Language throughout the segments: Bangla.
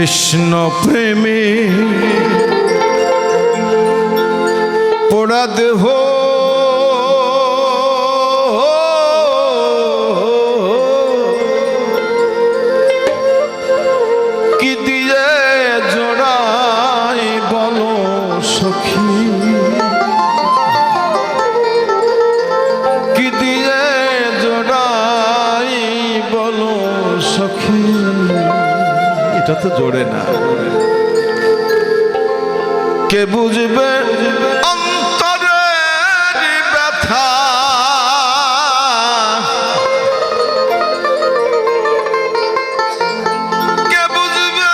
কৃষ্ণ প্রেমে পোড়া দেহ কি দিয়ে জোড়াই বলো সখী, কি দিয়ে জোড়াই বলো সখী। এটা তো জোড়ে না, কে বুঝবে অন্তরের ব্যথা, কে বুঝবে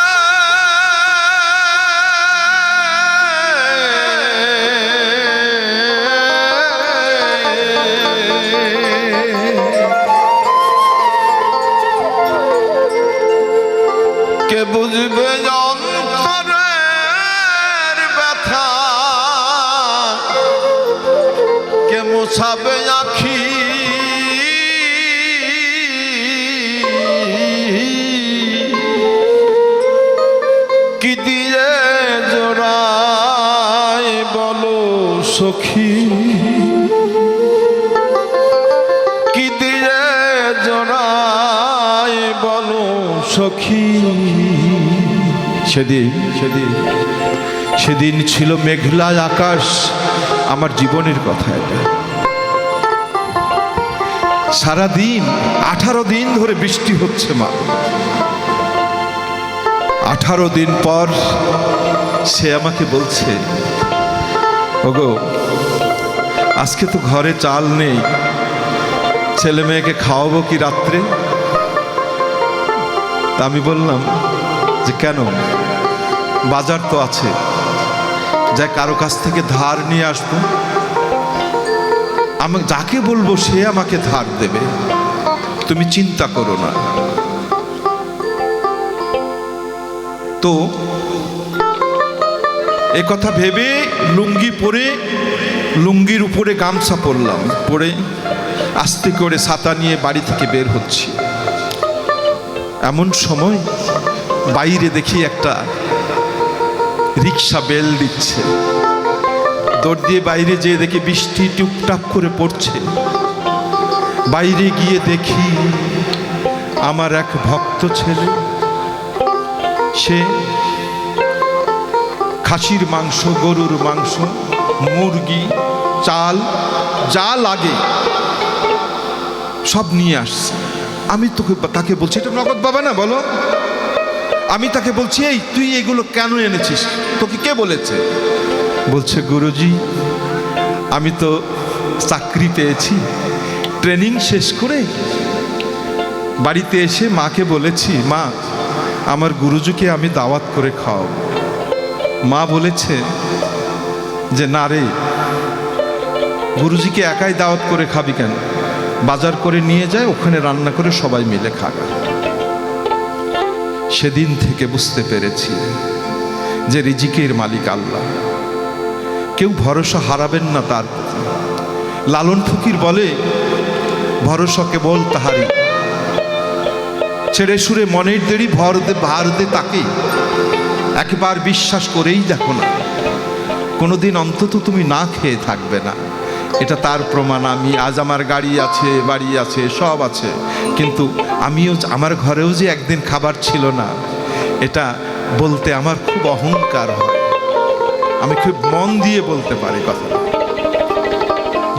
কে বুঝবে অন্তরের ব্যথা, কে মোছাবে আখি কি দিয়ে জোড়াই বলো সখী, কি দিয়ে জোড়াই বলো সখী। সেদিন ছিল মেঘলা আকাশ, আমার জীবনের কথা এটা। সারাদিন 18 দিন ধরে বৃষ্টি হচ্ছে মা। 18 দিন পর সে আমাকে বলছে, ওগো আজকে তো ঘরে চাল নেই, ছেলে মেয়েকে খাওয়াবো কি রাত্রে? তা আমি বললাম যে কেন, বাজার তো আছে, যা কারো কাছ থেকে ধার নিয়ে আসবো। আমি যাকে বলবো সে আমাকে ধার দেবে, তুমি চিন্তা করো না। তো এ কথা ভেবে লুঙ্গি পরে, লুঙ্গির উপরে গামছা পরলাম, পরে আস্তে করে ছাতা নিয়ে বাড়ি থেকে বের হচ্ছি। এমন সময় বাইরে দেখি একটা রিক্সা বেল দিচ্ছে। দৌড় দিয়ে বাইরে যেয়ে দেখি বৃষ্টি টুপটাপ করে পড়ছে। বাইরে গিয়ে দেখি আমার এক ভক্ত ছেলে, সে খাসির মাংস, গরুর মাংস, মুরগি, চাল যা লাগে সব নিয়ে আসছে। আমি তাকে বলছি, এটা নগদ বাবা না বলো? আমি তাকে বলছি, এই তুই এগুলো কেন এনেছিস, তোকে কে বলেছে? বলছে, গুরুজি আমি তো চাকরি পেয়েছি, ট্রেনিং শেষ করে বাড়িতে এসে মাকে বলেছি, মা আমার গুরুজিকে আমি দাওয়াত করে খাওয়াবো। মা বলেছে যে না রে, গুরুজিকে একাই দাওয়াত করে খাবি কেন, বাজার করে নিয়ে যায়, ওখানে রান্না করে সবাই মিলে খাবে। সেদিন থেকে বুঝতে পেরেছি যে রিজিকের মালিক আল্লাহ, কেউ ভরসা হারাবেন না তার প্রতি। লালন ফকির বলে, ভরসা কেবল তাহারি, ছেড়ে সুরে মনের দেরি ভার দে তাকে, একবার বিশ্বাস করেই দেখো না, কোনোদিন অন্তত তুমি না খেয়ে থাকবে না। এটা তার প্রমাণ। আমি আজ আমার গাড়ি আছে, বাড়ি আছে, সব আছে, কিন্তু আমিও আমার ঘরেও যে একদিন খাবার ছিল না, এটা বলতে আমার খুব অহংকার হয়। আমি খুব মন দিয়ে বলতে পারি কথা।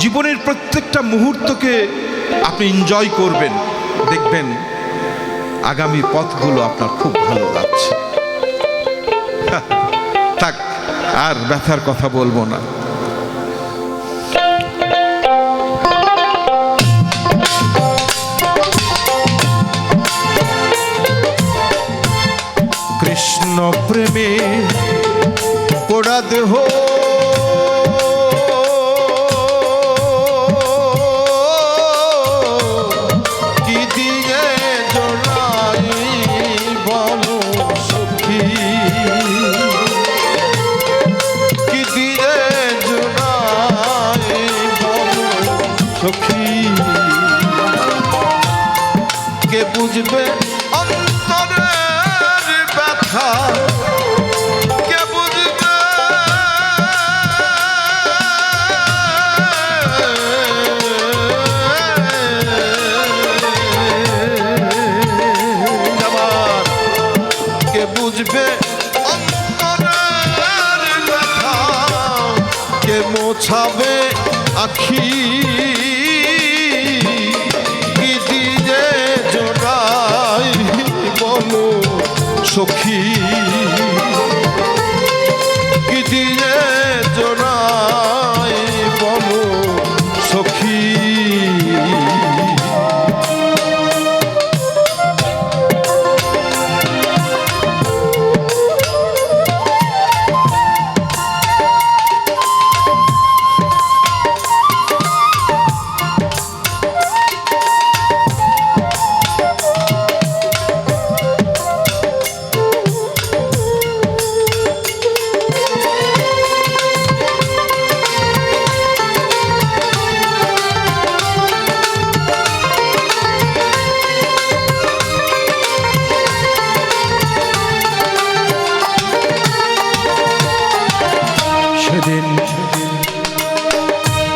জীবনের প্রত্যেকটা মুহূর্তকে আপনি এনজয় করবেন, দেখবেন আগামী পথগুলো আপনার খুব ভালো লাগছে। থাক, আর ব্যথার কথা বলবো না। কৃষ্ণ প্রেমে পোড়া দেহ কি দিয়ে জোড়াই বলো সখী, কি দিয়ে জোড়াই বলো সখী। কে বুঝবে অন্তরের ব্যথা, কে বুঝবে কে বুঝবে অন্তরের ব্যথা, কে মোছাবে আখি, কি দিয়ে জোড়াই বলো সখী, কি দিয়ে জোড়াই বলো সখী। সেদিন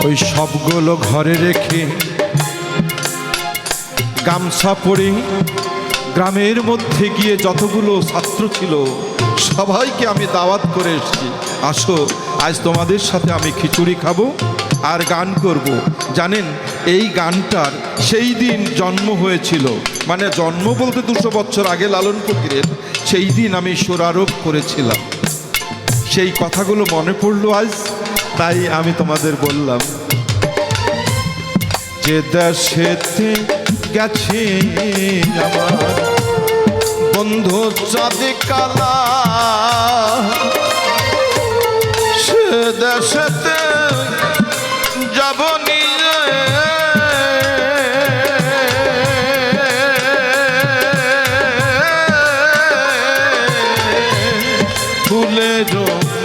ওই সবগুলো ঘরে রেখে গামছা পরে গ্রামের মধ্যে গিয়ে যতগুলো ছাত্র ছিল সবাইকে আমি দাওয়াত করে এসেছি, আসো আজ তোমাদের সাথে আমি খিচুড়ি খাবো আর গান করব। জানেন এই গানটার সেই দিন জন্ম হয়েছিল, মানে জন্ম বলতে 200 বছর আগে লালন ফকিরের, সেই দিন আমি সুরারোপ করেছিলাম। সেই কথাগুলো মনে পড়লো আজ, তাই আমি তোমাদের বললাম যে দেশেতে গেছে আমার বন্ধু চাঁদে কালা, সে দেশেতে যাব নিয়ে ফুলের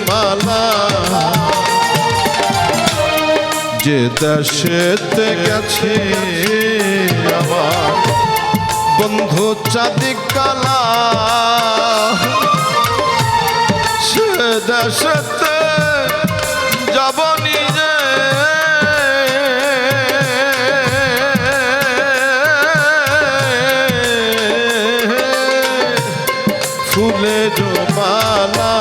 মালা, যে দেশেতে গেছে আমার বন্ধু চাঁদে কালা, সে দেশেতে যাব নিজে ফুলের মালা,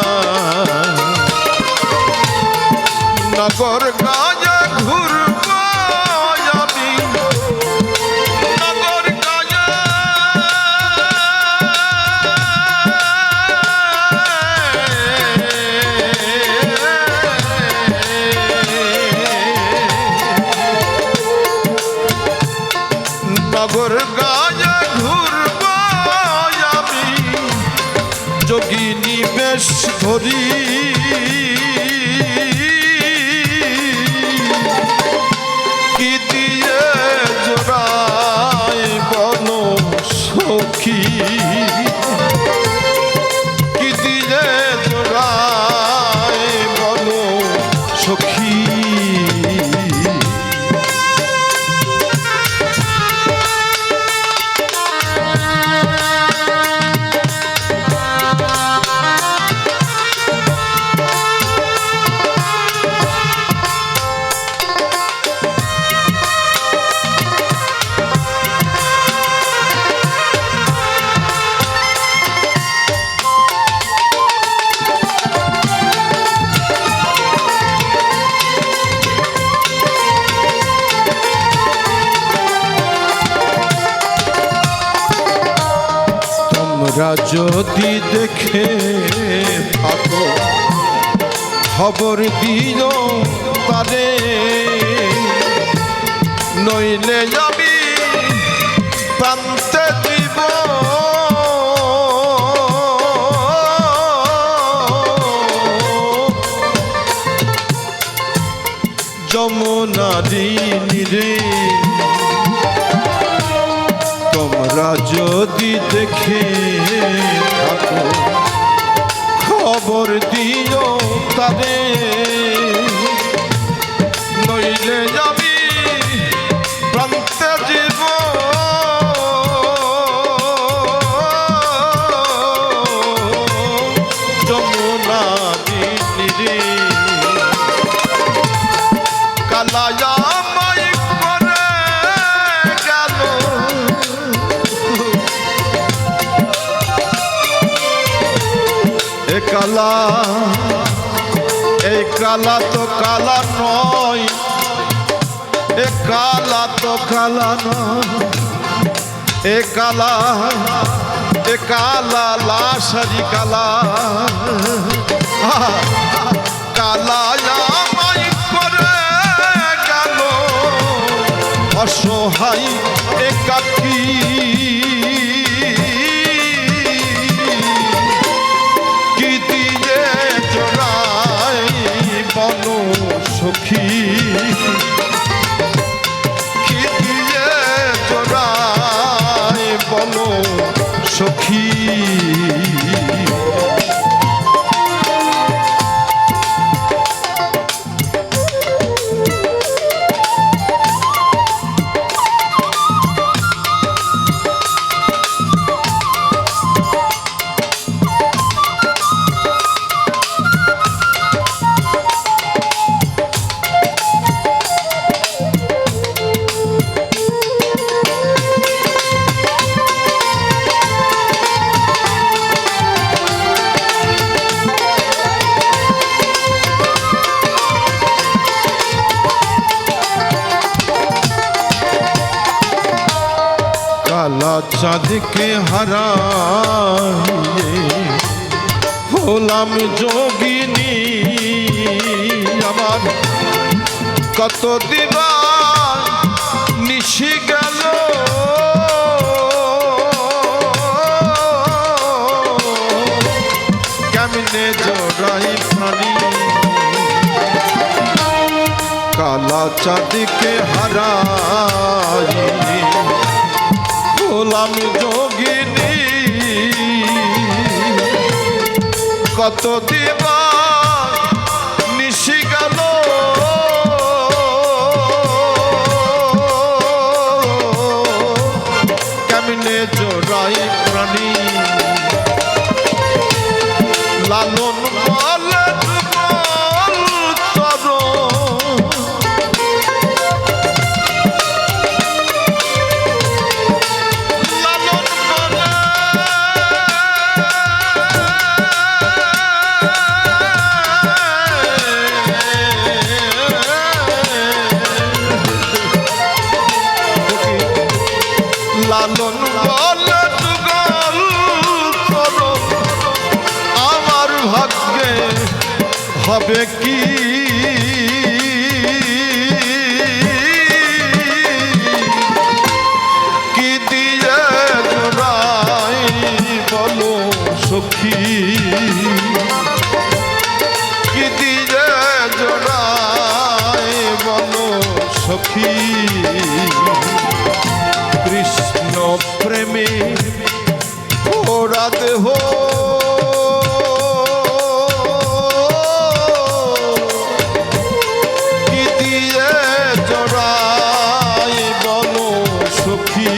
নগর গায়ে ঘুরব আমি, নগর গায়ে নগর গায়ে ঘুরব আমি, যোগিনী বেশ ধরি কি দিয়ে জোড়াই বলো সখী, কি দিয়ে জোড়াই বলো সখী। তোমরা যদি দেখে থাকো খবর দিও তারে, নইলে আমি প্রান্তে দিব যমুনারি নীরে। তোমরা যদি দেখে থাকো খবর দিও তারে, নইলে আমি প্রান্তে জীব দিন রে কালায়া মাই করে গেল এ কালা এই কালা তো কালা নয় এ কালা তো কালা নয় এ কালা লাশারি কালা কালায়া মাই করে গেল অসহায় একাকী কি দিয়ে জড়াই বন সখী কি দিয়ে জড়াই বন সখী কালা চাঁদকে হারাইয়ে হলাম যোগিনী আমার কত দিবা নিশি গেল কেমনে জড়াই প্রাণী কালা চাঁদকে হারাইয়ে হলাম যোগিনী কত দিবা নিশি গেল কেমনে জোড়াই প্রাণী লালন বলে যুগল চরণ লালন বলে যুগল চরণ আমার ভাগ্যে হবে কি কি দিয়ে জড়াই বলো সখী কি দিয়ে জড়াই বলো সখী কৃষ্ণ প্রেমে ওরা দেহ কি দিয়ে জড়াই বলো সখী